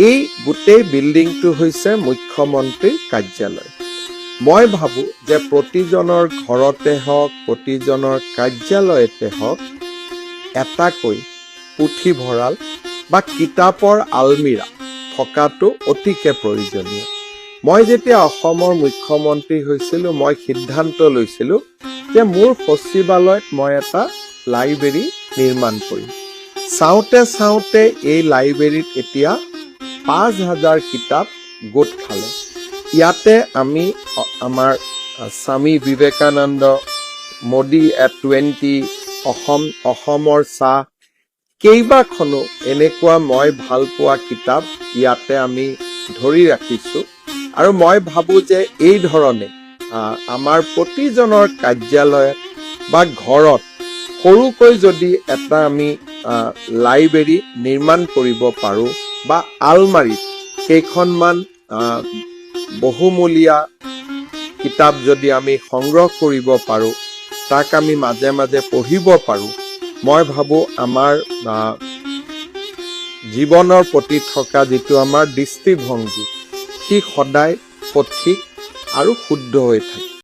এই গোটেই বিল্ডিংটো হৈছে মুখ্যমন্ত্ৰীৰ কাৰ্যালয়। মই ভাবোঁ যে প্ৰতিজনৰ ঘৰতে হওক, প্ৰতিজনৰ কাৰ্যালয়তে হওক, এটাকৈ পুথিভঁৰাল বা কিতাপৰ আলমিৰা থকাটো অতিকে প্ৰয়োজনীয়। মই যেতিয়া অসমৰ মুখ্যমন্ত্ৰী হৈছিলোঁ, মই সিদ্ধান্ত লৈছিলোঁ যে মোৰ সচিবালয়ত মই এটা লাইব্ৰেৰী নিৰ্মাণ কৰিম। চাওঁতে এই লাইব্ৰেৰীত এতিয়া ৫,০০০ কিতাপ গোট খালে। ইয়াতে আমি আমাৰ স্বামী বিবেকানন্দ, মোদী এট 20, অসমৰ চাহ, কেইবাখনো এনেকুৱা মই ভাল পোৱা কিতাপ ইয়াতে আমি ধৰি ৰাখিছোঁ। আৰু মই ভাবোঁ যে এই ধৰণে আমাৰ প্ৰতিজনৰ কাৰ্যালয়ত বা ঘৰত সৰুকৈ যদি এটা আমি লাইব্ৰেৰী নিৰ্মাণ কৰিব পাৰোঁ বা আলমাৰীত কেইখনমান বহুমূলীয়া কিতাপ যদি আমি সংগ্ৰহ কৰিব পাৰোঁ, তাক আমি মাজে মাজে পঢ়িব পাৰোঁ, মই ভাবোঁ আমাৰ জীৱনৰ প্ৰতি থকা যিটো আমাৰ দৃষ্টিভংগী, সি সদায় সঠিক আৰু শুদ্ধ হৈ থাকে।